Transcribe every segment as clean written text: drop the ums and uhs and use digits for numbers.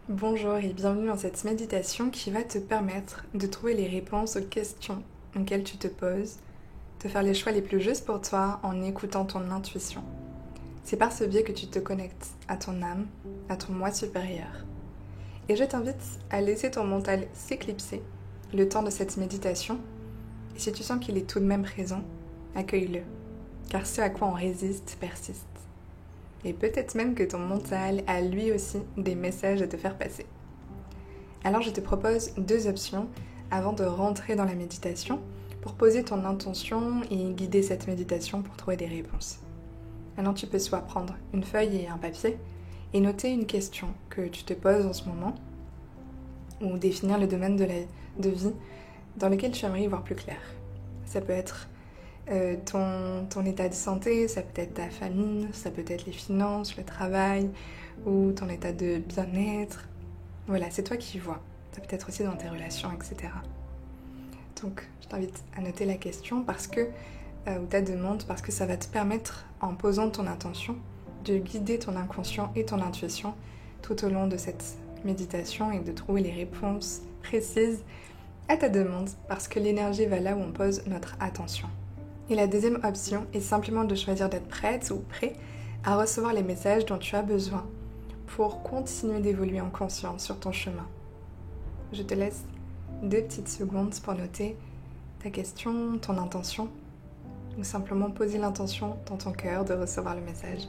Bonjour et bienvenue dans cette méditation qui va te permettre de trouver les réponses aux questions auxquelles tu te poses, de faire les choix les plus justes pour toi en écoutant ton intuition. C'est par ce biais que tu te connectes à ton âme, à ton moi supérieur. Et je t'invite à laisser ton mental s'éclipser le temps de cette méditation. Et si tu sens qu'il est tout de même présent, accueille-le, car ce à quoi on résiste persiste. Et peut-être même que ton mental a lui aussi des messages à te faire passer. Alors je te propose deux options avant de rentrer dans la méditation pour poser ton intention et guider cette méditation pour trouver des réponses. Alors tu peux soit prendre une feuille et un papier et noter une question que tu te poses en ce moment ou définir le domaine de vie dans lequel tu aimerais y voir plus clair. Ça peut être ton état de santé, ça peut être ta famille, ça peut être les finances, le travail ou ton état de bien-être. Voilà, c'est toi qui vois. Ça peut être aussi dans tes relations, etc. Donc, je t'invite à noter la question ou ta demande parce que ça va te permettre, en posant ton intention, de guider ton inconscient et ton intuition tout au long de cette méditation et de trouver les réponses précises à ta demande parce que l'énergie va là où on pose notre attention. Et la deuxième option est simplement de choisir d'être prête ou prêt à recevoir les messages dont tu as besoin pour continuer d'évoluer en conscience sur ton chemin. Je te laisse 2 petites secondes pour noter ta question, ton intention, ou simplement poser l'intention dans ton cœur de recevoir le message.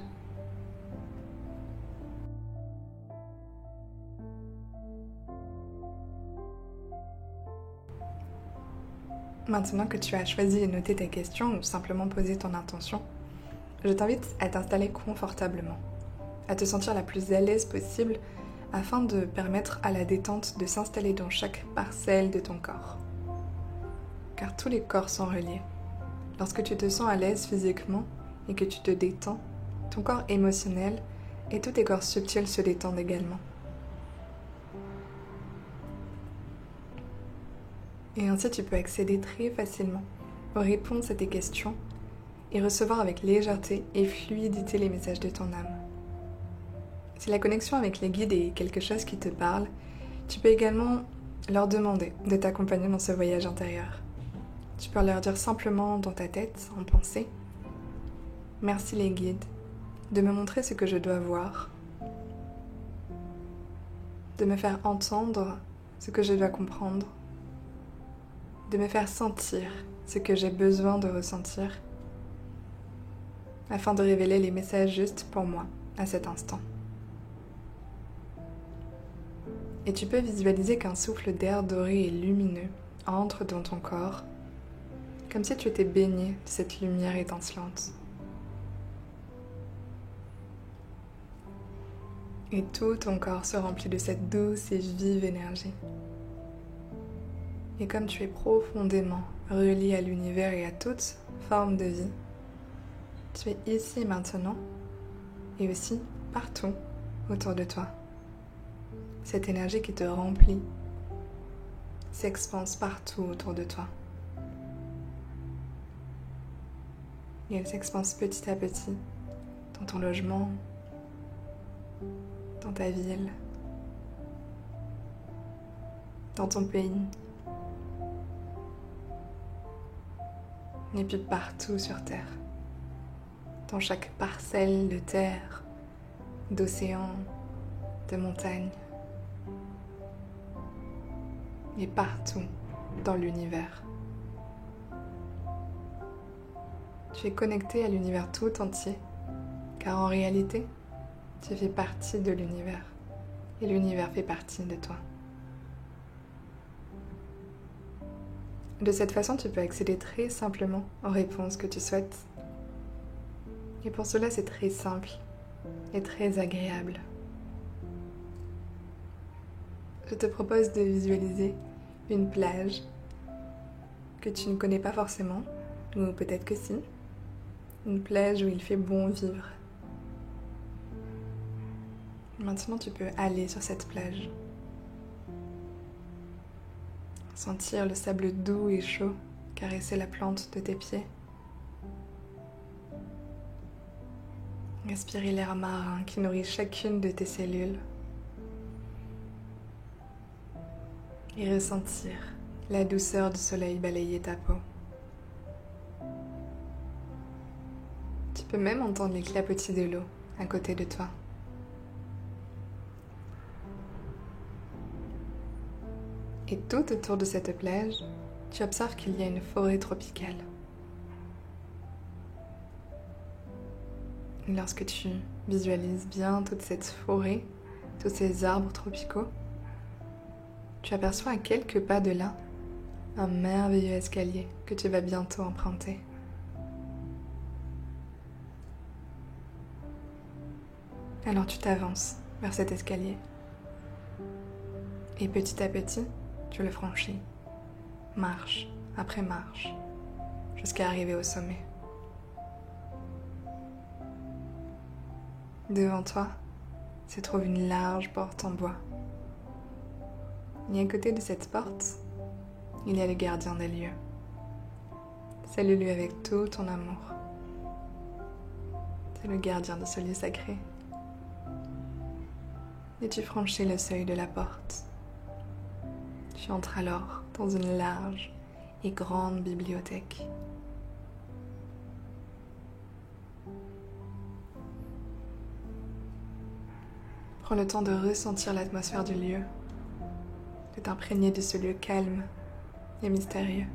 Maintenant que tu as choisi et noté ta question ou simplement posé ton intention, je t'invite à t'installer confortablement, à te sentir la plus à l'aise possible afin de permettre à la détente de s'installer dans chaque parcelle de ton corps. Car tous les corps sont reliés. Lorsque tu te sens à l'aise physiquement et que tu te détends, ton corps émotionnel et tous tes corps subtils se détendent également. Et ainsi tu peux accéder très facilement aux réponses à tes questions et recevoir avec légèreté et fluidité les messages de ton âme. Si la connexion avec les guides est quelque chose qui te parle, tu peux également leur demander de t'accompagner dans ce voyage intérieur. Tu peux leur dire simplement dans ta tête, en pensée, « Merci les guides de me montrer ce que je dois voir, de me faire entendre ce que je dois comprendre, de me faire sentir ce que j'ai besoin de ressentir, afin de révéler les messages justes pour moi à cet instant. » Et tu peux visualiser qu'un souffle d'air doré et lumineux entre dans ton corps, comme si tu étais baigné de cette lumière étincelante. Et tout ton corps se remplit de cette douce et vive énergie. Et comme tu es profondément relié à l'univers et à toute forme de vie, tu es ici maintenant et aussi partout autour de toi. Cette énergie qui te remplit s'expanse partout autour de toi. Et elle s'expanse petit à petit dans ton logement, dans ta ville, dans ton pays, et puis partout sur Terre, dans chaque parcelle de terre, d'océan, de montagne, et partout dans l'univers. Tu es connecté à l'univers tout entier, car en réalité, tu fais partie de l'univers, et l'univers fait partie de toi. De cette façon, tu peux accéder très simplement aux réponses que tu souhaites. Et pour cela, c'est très simple et très agréable. Je te propose de visualiser une plage que tu ne connais pas forcément, ou peut-être que si. Une plage où il fait bon vivre. Maintenant, tu peux aller sur cette plage. Sentir le sable doux et chaud caresser la plante de tes pieds. Respirer l'air marin qui nourrit chacune de tes cellules. et ressentir la douceur du soleil balayer ta peau. Tu peux même entendre les clapotis de l'eau à côté de toi. Et tout autour de cette plage, tu observes qu'il y a une forêt tropicale. Lorsque tu visualises bien toute cette forêt, tous ces arbres tropicaux, tu aperçois à quelques pas de là un merveilleux escalier que tu vas bientôt emprunter. Alors tu t'avances vers cet escalier et petit à petit, tu le franchis, marche après marche, jusqu'à arriver au sommet. Devant toi se trouve une large porte en bois. Et à côté de cette porte, il y a le gardien des lieux. Salue-le avec tout ton amour. C'est le gardien de ce lieu sacré. Et tu franchis le seuil de la porte. Tu entres alors dans une large et grande bibliothèque. Prends le temps de ressentir l'atmosphère du lieu, de t'imprégner de ce lieu calme et mystérieux.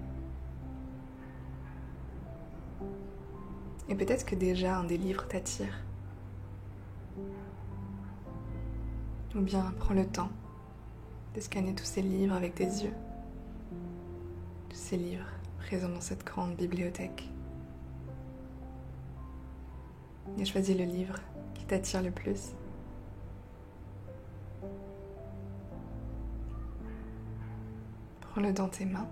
Et peut-être que déjà un des livres t'attire. Ou bien prends le temps de scanner tous ces livres avec tes yeux. Tous ces livres présents dans cette grande bibliothèque. Et choisis le livre qui t'attire le plus. Prends-le dans tes mains.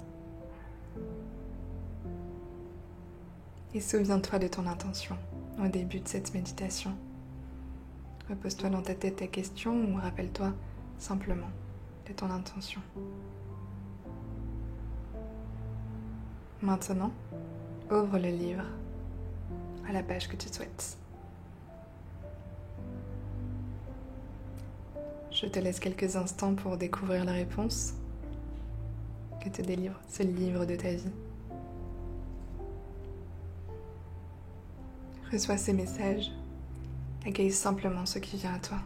Et souviens-toi de ton intention au début de cette méditation. Repose-toi dans ta tête ta question ou rappelle-toi simplement de ton intention. Maintenant, ouvre le livre à la page que tu souhaites. Je te laisse quelques instants pour découvrir la réponse que te délivre ce livre de ta vie. Reçois ces messages, accueille simplement ce qui vient à toi.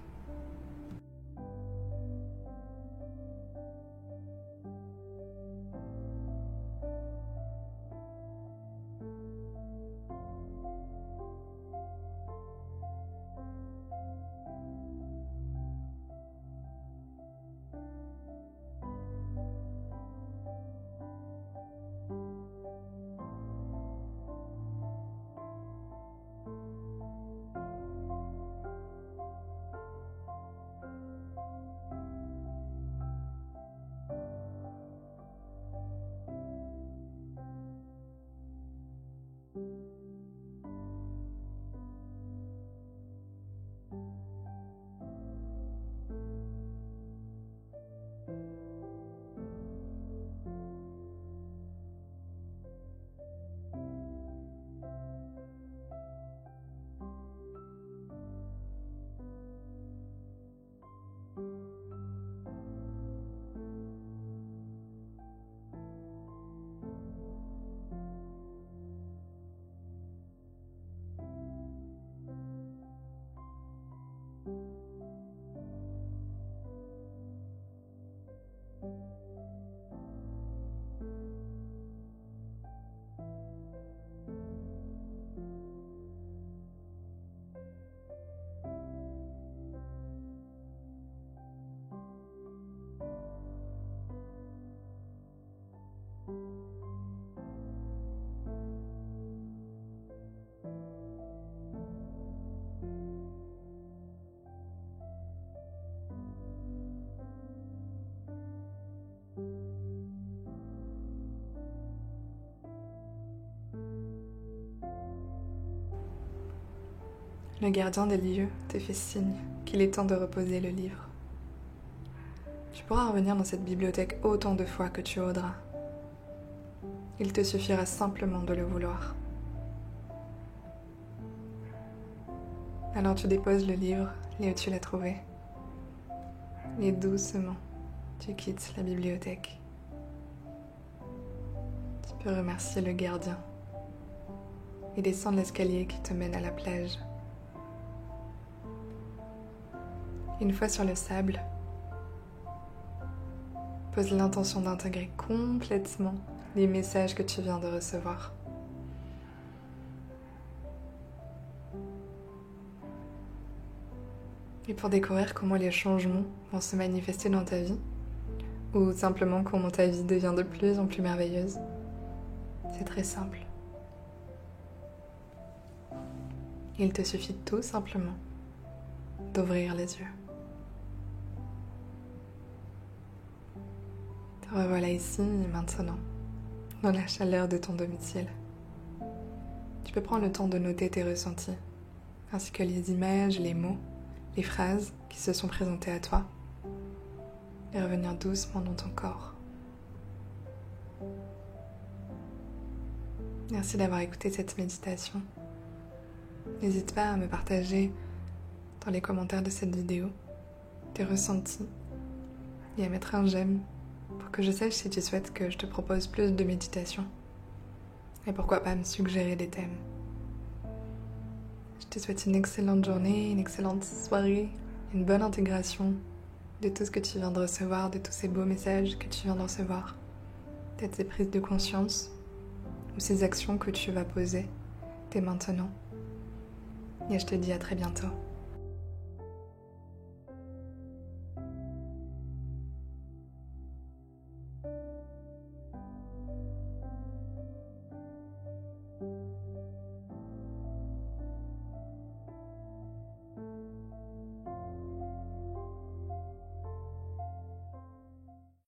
Le gardien des lieux te fait signe qu'il est temps de reposer le livre. Tu pourras revenir dans cette bibliothèque autant de fois que tu voudras. Il te suffira simplement de le vouloir. Alors tu déposes le livre là où tu l'as trouvé. Et doucement, Tu quittes la bibliothèque. Tu peux remercier le gardien et descendre l'escalier qui te mène à la plage. Une fois sur le sable, pose l'intention d'intégrer complètement les messages que tu viens de recevoir. Et pour découvrir comment les changements vont se manifester dans ta vie, ou simplement comment ta vie devient de plus en plus merveilleuse, c'est très simple. Il te suffit tout simplement d'ouvrir les yeux. Te revoilà ici et maintenant, dans la chaleur de ton domicile. Tu peux prendre le temps de noter tes ressentis, ainsi que les images, les mots, les phrases qui se sont présentées à toi, et revenir doucement dans ton corps. Merci d'avoir écouté cette méditation. N'hésite pas à me partager dans les commentaires de cette vidéo tes ressentis et à mettre un j'aime pour que je sache si tu souhaites que je te propose plus de méditation et pourquoi pas me suggérer des thèmes. Je te souhaite une excellente journée, une excellente soirée, une bonne intégration de tout ce que tu viens de recevoir, de tous ces beaux messages que tu viens de recevoir, peut-être ces prises de conscience ou ces actions que tu vas poser dès maintenant. Et je te dis à très bientôt.